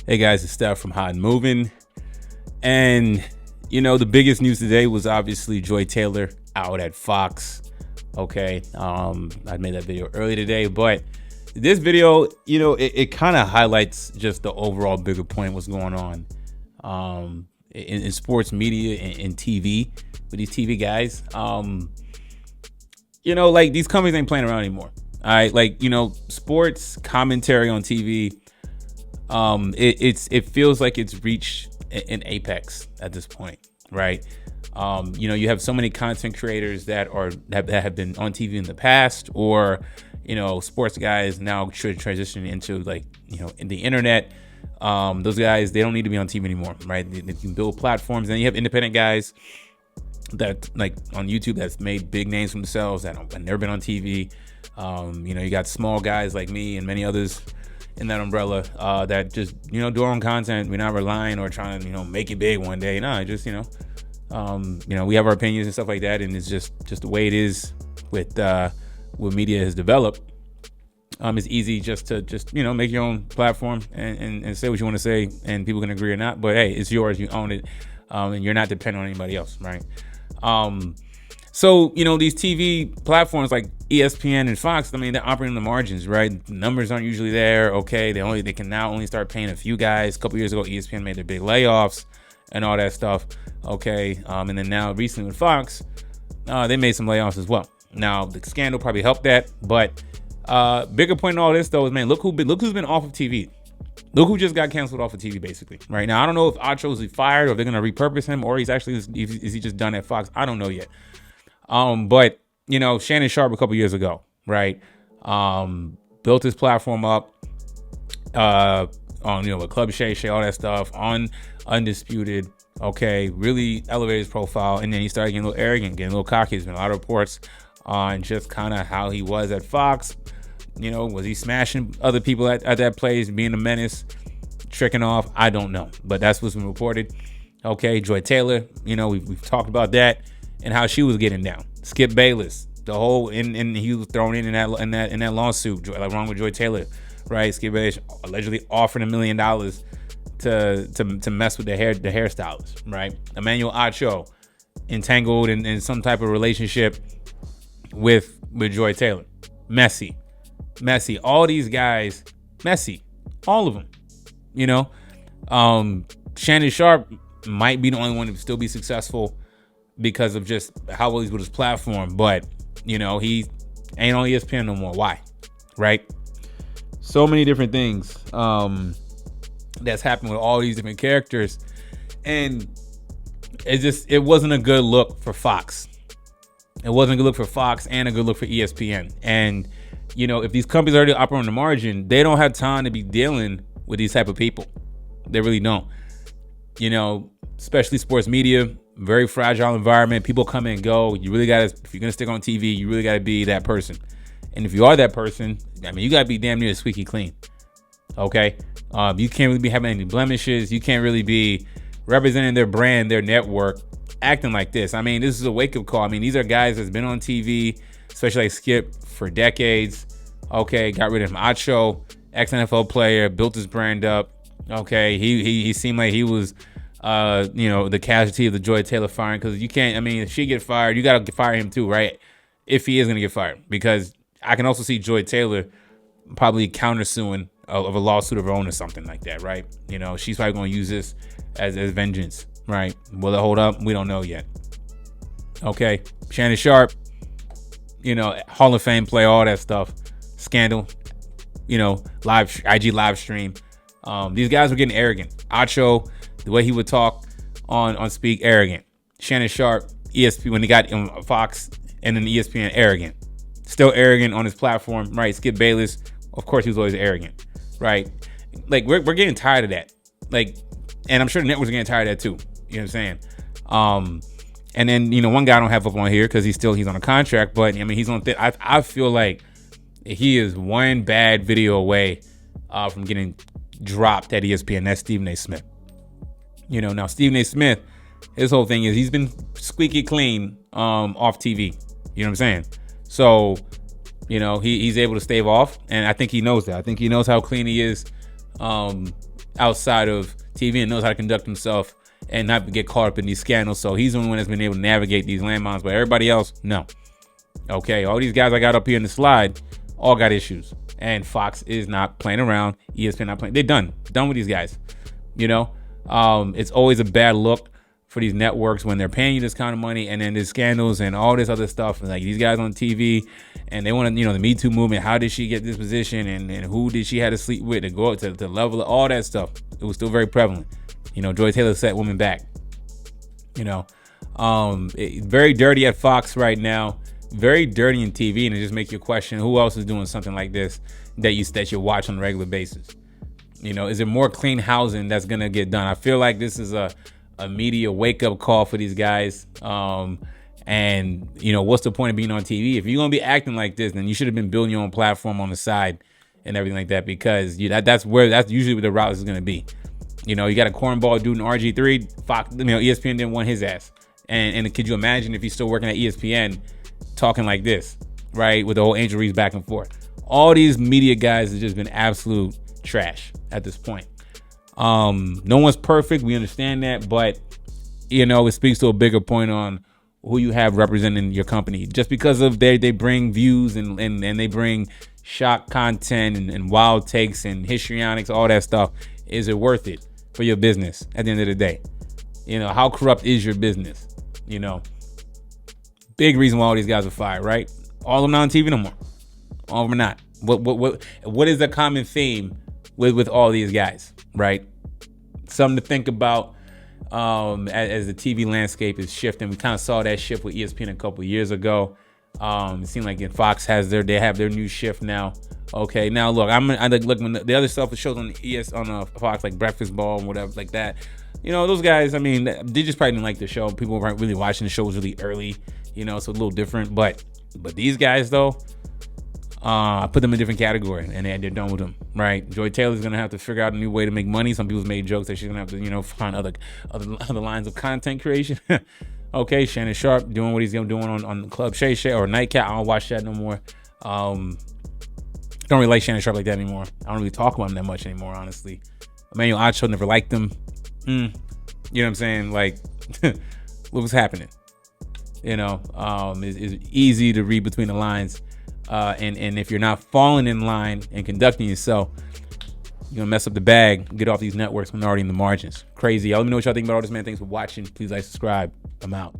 Hey guys, it's Steph from Hot and Moving. And, the biggest news today was obviously Joy Taylor out at Fox. Okay, I made that video earlier today, but this video, it kind of highlights just the overall bigger point, what's going on in sports media and TV with these TV guys. Like these companies ain't playing around anymore. All right, sports commentary on TV. It feels like it's reached an apex at this point, right? You have so many content creators that have been on TV in the past, or sports guys now transitioning into in the internet. Those guys, they don't need to be on TV anymore, right? They can build platforms. And you have independent guys that like on YouTube that's made big names for themselves that have never been on TV. You got small guys like me and many others in that umbrella that just do our own content. We're not relying or trying to make it big one day. No, just we have our opinions and stuff like that, and it's just the way it is with what media has developed. It's easy just to make your own platform and say what you want to say, and people can agree or not. But hey, it's yours. You own it, and you're not dependent on anybody else, right? So these TV platforms like ESPN and Fox, they're operating on the margins, right? The numbers aren't usually there. Okay, they can now only start paying a few guys. A couple years ago, ESPN made their big layoffs and all that stuff. Okay, and then now recently with Fox, they made some layoffs as well. Now the scandal probably helped that, but bigger point in all this though is, man, look who's been off of TV. Look who just got canceled off of TV, basically. Right now, I don't know if Acho's fired or if they're gonna repurpose him, or is he just done at Fox? I don't know yet. But Shannon Sharpe a couple years ago, right? Built his platform up on with Club Shay, all that stuff, on Undisputed. Okay, really elevated his profile, and then he started getting a little arrogant, getting a little cocky. There's been a lot of reports on just kind of how he was at Fox. Was he smashing other people at that place, being a menace, tricking off? I don't know, but that's what's been reported. Okay, Joy Taylor, we've talked about that and how she was getting down. Skip Bayless, the whole and he was thrown in that lawsuit, like wrong with Joy Taylor, right? Skip Bayless allegedly offered $1 million to mess with the hairstylist, right? Emmanuel Acho entangled in some type of relationship with Joy Taylor. Messy. All these guys, messy. All of them. Shannon Sharpe might be the only one to still be successful because of just how well he's with his platform, but he ain't on ESPN no more. Why? Right? So many different things that's happened with all these different characters, and it wasn't a good look for Fox. It wasn't a good look for Fox and a good look for ESPN. And if these companies already operate on the margin, they don't have time to be dealing with these type of people. They really don't. Especially sports media, very fragile environment. People come and go. If you're gonna stick on TV, you really gotta be that person. And if you are that person, you gotta be damn near squeaky clean. Okay, you can't really be having any blemishes. You can't really be representing their brand, their network, acting like this. This is a wake up call. These are guys that's been on TV, especially like Skip, for decades. Okay, got rid of him. Acho, ex-NFL player, built his brand up. Okay, he seemed like he was the casualty of the Joy Taylor firing, because you can't, if she get fired, you gotta fire him too, right? If he is gonna get fired, because I can also see Joy Taylor probably countersuing of a lawsuit of her own or something like that, right? She's probably gonna use this as vengeance, right? Will it hold up? We don't know yet. Okay, Shannon Sharpe, Hall of Fame player, all that stuff, scandal, live IG live stream. These guys were getting arrogant. Acho, the way he would talk on Speak, arrogant. Shannon Sharpe, ESPN, when he got on Fox and then ESPN, arrogant. Still arrogant on his platform, right? Skip Bayless, of course, he was always arrogant, right? Like, we're getting tired of that. Like, and I'm sure the networks are getting tired of that too. You know what I'm saying? And then, one guy I don't have up on here because he's on a contract, but he's on. I feel like he is one bad video away from getting dropped at ESPN. That's Stephen A. Smith. Now Stephen A. Smith, his whole thing is he's been squeaky clean off TV. You know what I'm saying? So, he's able to stave off, and I think he knows that. I think he knows how clean he is outside of TV and knows how to conduct himself and not get caught up in these scandals. So he's the only one that's been able to navigate these landmines, but everybody else, no. Okay, all these guys I got up here in the slide all got issues. And Fox is not playing around. ESPN not playing. They're done with these guys. It's always a bad look for these networks when they're paying you this kind of money, and then there's scandals and all this other stuff. Like these guys on TV, and they want to, the Me Too movement. How did she get this position, and who did she have to sleep with to go up to level all that stuff? It was still very prevalent. Joy Taylor set women back. Very dirty at Fox right now. Very dirty in TV, and it just makes you question who else is doing something like this that you watch on a regular basis. Is it more clean housing that's gonna get done? I feel like this is a media wake up call for these guys. And what's the point of being on TV if you're gonna be acting like this? Then you should have been building your own platform on the side and everything like that, because that's usually where the route is gonna be. You got a cornball dude in RG3. Fox, ESPN didn't want his ass. And could you imagine if he's still working at ESPN talking like this, right? With the whole Angel Reese back and forth. All these media guys have just been absolute trash at this point. No one's perfect. We understand that, but it speaks to a bigger point on who you have representing your company. Just because of they bring views and they bring shock content and wild takes and histrionics, all that stuff. Is it worth it for your business at the end of the day? How corrupt is your business? Big reason why all these guys are fired, right? All of them not on TV no more. All of them are not. What is the common theme with all these guys, right? Something to think about as the TV landscape is shifting. We kind of saw that shift with ESPN a couple of years ago. It seemed like Fox have their new shift now. Okay, now look, I look when the other stuff shows on Fox, like Breakfast Ball and whatever like that. Those guys, they just probably didn't like the show. People weren't really watching the show. It was really early, so a little different. But these guys, though, I put them in a different category, and they're done with them, right? Joy Taylor's going to have to figure out a new way to make money. Some people's made jokes that she's going to have to, find other lines of content creation. Okay, Shannon Sharpe doing what he's doing on Club Shay Shay or Nightcap. I don't watch that no more. Don't really like Shannon Sharpe like that anymore. I don't really talk about him that much anymore, honestly. Emmanuel Ocho, never liked him. You know what I'm saying? Like, what was happening? It's easy to read between the lines. And if you're not falling in line and conducting yourself, you're going to mess up the bag, get off these networks when they're already in the margins. Crazy. Y'all let me know what y'all think about all this, man. Thanks for watching. Please like, subscribe. I'm out.